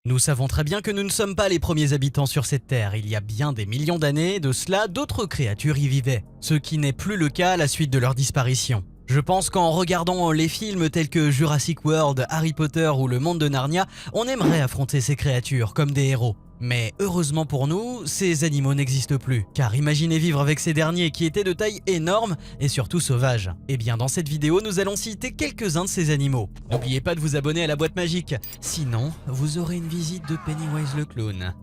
Nous savons très bien que nous ne sommes pas les premiers habitants sur cette terre. Il y a bien des millions d'années de cela, d'autres créatures y vivaient. Ce qui n'est plus le cas à la suite de leur disparition. Je pense qu'en regardant les films tels que Jurassic World, Harry Potter ou Le Monde de Narnia, on aimerait affronter ces créatures comme des héros. Mais heureusement pour nous, ces animaux n'existent plus. Car imaginez vivre avec ces derniers qui étaient de taille énorme et surtout sauvages. Et bien dans cette vidéo, nous allons citer quelques-uns de ces animaux. N'oubliez pas de vous abonner à la boîte magique, sinon vous aurez une visite de Pennywise le clown.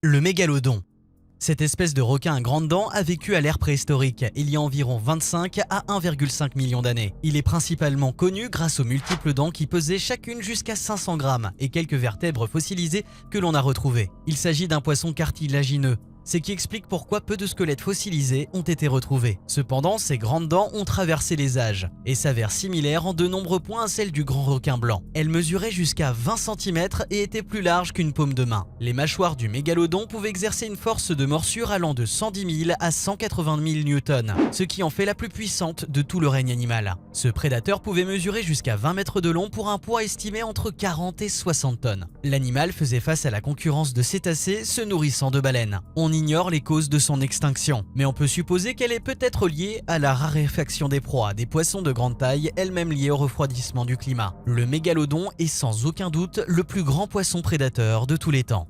Le mégalodon. Cette espèce de requin à grandes dents a vécu à l'ère préhistorique, il y a environ 25 à 1,5 million d'années. Il est principalement connu grâce aux multiples dents qui pesaient chacune jusqu'à 500 grammes et quelques vertèbres fossilisées que l'on a retrouvées. Il s'agit d'un poisson cartilagineux, ce qui explique pourquoi peu de squelettes fossilisés ont été retrouvés. Cependant, ces grandes dents ont traversé les âges et s'avèrent similaires en de nombreux points à celles du grand requin blanc. Elles mesuraient jusqu'à 20 cm et étaient plus larges qu'une paume de main. Les mâchoires du mégalodon pouvaient exercer une force de morsure allant de 110 000 à 180 000 newtons, ce qui en fait la plus puissante de tout le règne animal. Ce prédateur pouvait mesurer jusqu'à 20 mètres de long pour un poids estimé entre 40 et 60 tonnes. L'animal faisait face à la concurrence de cétacés se nourrissant de baleines. On ignore les causes de son extinction, mais on peut supposer qu'elle est peut-être liée à la raréfaction des proies, des poissons de grande taille, elles-mêmes liées au refroidissement du climat. Le mégalodon est sans aucun doute le plus grand poisson prédateur de tous les temps.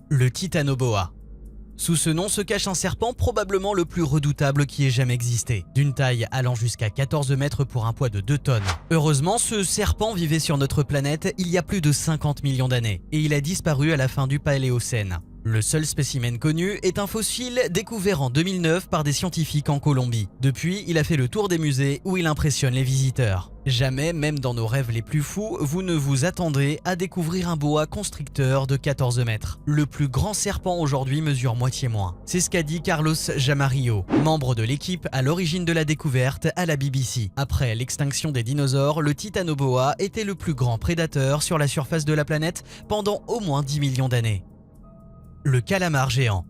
Le titanoboa. Sous ce nom se cache un serpent probablement le plus redoutable qui ait jamais existé, d'une taille allant jusqu'à 14 mètres pour un poids de 2 tonnes. Heureusement, ce serpent vivait sur notre planète il y a plus de 50 millions d'années, et il a disparu à la fin du Paléocène. Le seul spécimen connu est un fossile découvert en 2009 par des scientifiques en Colombie. Depuis, il a fait le tour des musées où il impressionne les visiteurs. Jamais, même dans nos rêves les plus fous, vous ne vous attendez à découvrir un boa constricteur de 14 mètres. Le plus grand serpent aujourd'hui mesure moitié moins. C'est ce qu'a dit Carlos Jamarillo, membre de l'équipe à l'origine de la découverte à la BBC. Après l'extinction des dinosaures, le titanoboa était le plus grand prédateur sur la surface de la planète pendant au moins 10 millions d'années. Le calamar géant.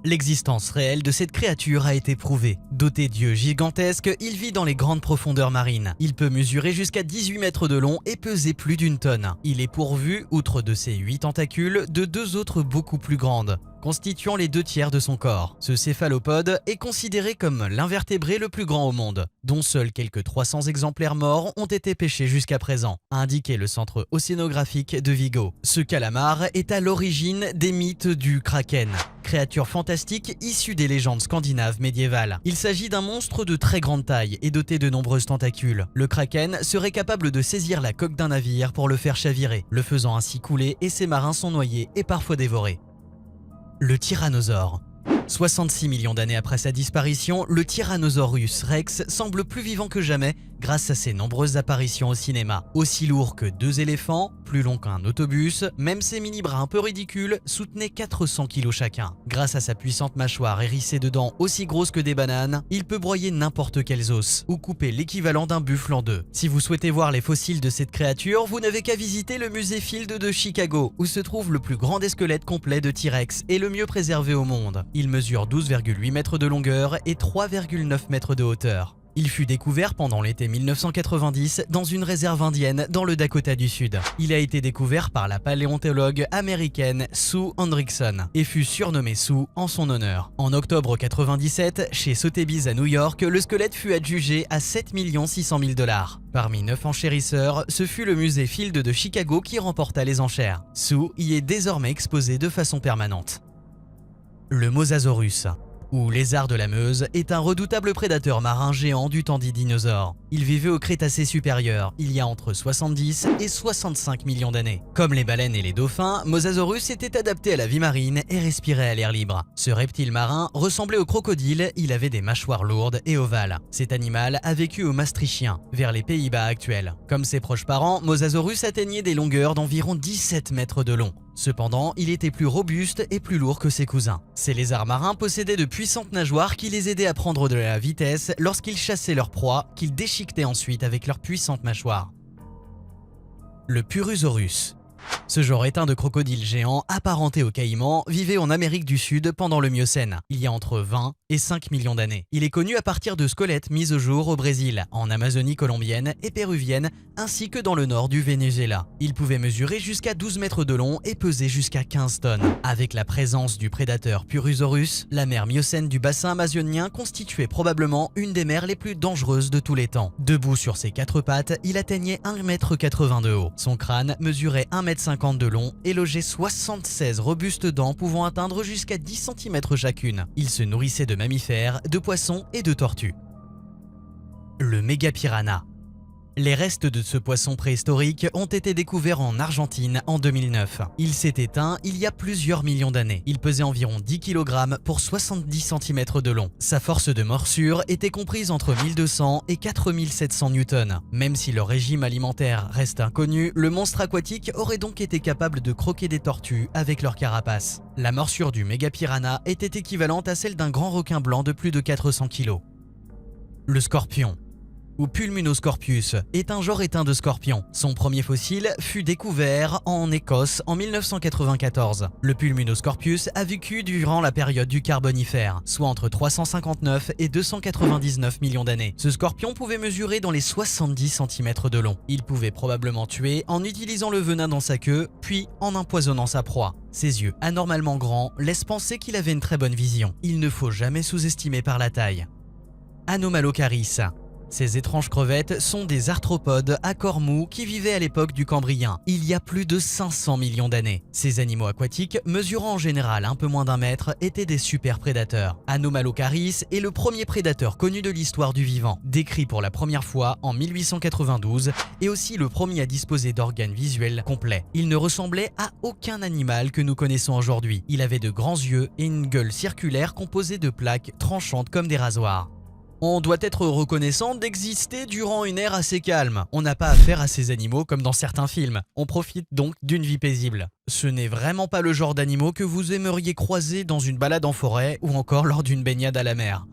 L'existence réelle de cette créature a été prouvée. Doté d'yeux gigantesques, il vit dans les grandes profondeurs marines. Il peut mesurer jusqu'à 18 mètres de long et peser plus d'une tonne. Il est pourvu, outre de ses 8 tentacules, de 2 autres beaucoup plus grandes, constituant les 2 tiers de son corps. Ce céphalopode est considéré comme l'invertébré le plus grand au monde, dont seuls quelques 300 exemplaires morts ont été pêchés jusqu'à présent, a indiqué le centre océanographique de Vigo. Ce calamar est à l'origine des mythes du kraken, créature fantastique issue des légendes scandinaves médiévales. Il s'agit d'un monstre de très grande taille et doté de nombreuses tentacules. Le kraken serait capable de saisir la coque d'un navire pour le faire chavirer, le faisant ainsi couler, et ses marins sont noyés et parfois dévorés. Le tyrannosaure. 66 millions d'années après sa disparition, le Tyrannosaurus rex semble plus vivant que jamais grâce à ses nombreuses apparitions au cinéma. Aussi lourd que 2 éléphants, plus long qu'un autobus, même ses mini-bras un peu ridicules soutenaient 400 kg chacun. Grâce à sa puissante mâchoire hérissée de dents aussi grosses que des bananes, il peut broyer n'importe quels os ou couper l'équivalent d'un buffle en 2. Si vous souhaitez voir les fossiles de cette créature, vous n'avez qu'à visiter le musée Field de Chicago, où se trouve le plus grand des squelettes complets de T-Rex et le mieux préservé au monde. Il mesure 12,8 mètres de longueur et 3,9 mètres de hauteur. Il fut découvert pendant l'été 1990 dans une réserve indienne dans le Dakota du Sud. Il a été découvert par la paléontologue américaine Sue Hendrickson et fut surnommé Sue en son honneur. En octobre 97, chez Sotheby's à New York, le squelette fut adjugé à 7 600 000 $. Parmi 9 enchérisseurs, ce fut le musée Field de Chicago qui remporta les enchères. Sue y est désormais exposé de façon permanente. Le Mosasaurus, ou lézard de la Meuse, est un redoutable prédateur marin géant du temps des dinosaures. Il vivait au Crétacé supérieur, il y a entre 70 et 65 millions d'années. Comme les baleines et les dauphins, Mosasaurus était adapté à la vie marine et respirait à l'air libre. Ce reptile marin ressemblait au crocodile, il avait des mâchoires lourdes et ovales. Cet animal a vécu au Maastrichtien, vers les Pays-Bas actuels. Comme ses proches parents, Mosasaurus atteignait des longueurs d'environ 17 mètres de long. Cependant, il était plus robuste et plus lourd que ses cousins. Ces lézards marins possédaient de puissantes nageoires qui les aidaient à prendre de la vitesse lorsqu'ils chassaient leur proie, qu'ils déchiquetaient ensuite avec leurs puissantes mâchoires. Le Purusaurus. Ce genre éteint de crocodile géant, apparenté au caïman, vivait en Amérique du Sud pendant le Miocène, il y a entre 20 et 5 millions d'années. Il est connu à partir de squelettes mis au jour au Brésil, en Amazonie colombienne et péruvienne, ainsi que dans le nord du Venezuela. Il pouvait mesurer jusqu'à 12 mètres de long et peser jusqu'à 15 tonnes. Avec la présence du prédateur Purusaurus, la mer Miocène du bassin amazonien constituait probablement une des mers les plus dangereuses de tous les temps. Debout sur ses quatre pattes, il atteignait 1,80 m de haut. Son crâne mesurait 1,50 m de long et logeait 76 robustes dents pouvant atteindre jusqu'à 10 cm chacune. Il se nourrissait de mammifères, de poissons et de tortues. Le mégapiranha. Les restes de ce poisson préhistorique ont été découverts en Argentine en 2009. Il s'est éteint il y a plusieurs millions d'années. Il pesait environ 10 kg pour 70 cm de long. Sa force de morsure était comprise entre 1200 et 4700 Newtons. Même si leur régime alimentaire reste inconnu, le monstre aquatique aurait donc été capable de croquer des tortues avec leur carapace. La morsure du mégapiranha était équivalente à celle d'un grand requin blanc de plus de 400 kg. Le scorpion, ou Pulmonoscorpius, est un genre éteint de scorpions. Son premier fossile fut découvert en Écosse en 1994. Le Pulmonoscorpius a vécu durant la période du Carbonifère, soit entre 359 et 299 millions d'années. Ce scorpion pouvait mesurer dans les 70 cm de long. Il pouvait probablement tuer en utilisant le venin dans sa queue, puis en empoisonnant sa proie. Ses yeux anormalement grands laissent penser qu'il avait une très bonne vision. Il ne faut jamais sous-estimer par la taille. Anomalocaris. Ces étranges crevettes sont des arthropodes à corps mou qui vivaient à l'époque du Cambrien, il y a plus de 500 millions d'années. Ces animaux aquatiques, mesurant en général un peu moins d'un mètre, étaient des super prédateurs. Anomalocaris est le premier prédateur connu de l'histoire du vivant, décrit pour la première fois en 1892 et aussi le premier à disposer d'organes visuels complets. Il ne ressemblait à aucun animal que nous connaissons aujourd'hui. Il avait de grands yeux et une gueule circulaire composée de plaques tranchantes comme des rasoirs. On doit être reconnaissant d'exister durant une ère assez calme. On n'a pas affaire à ces animaux comme dans certains films. On profite donc d'une vie paisible. Ce n'est vraiment pas le genre d'animaux que vous aimeriez croiser dans une balade en forêt ou encore lors d'une baignade à la mer.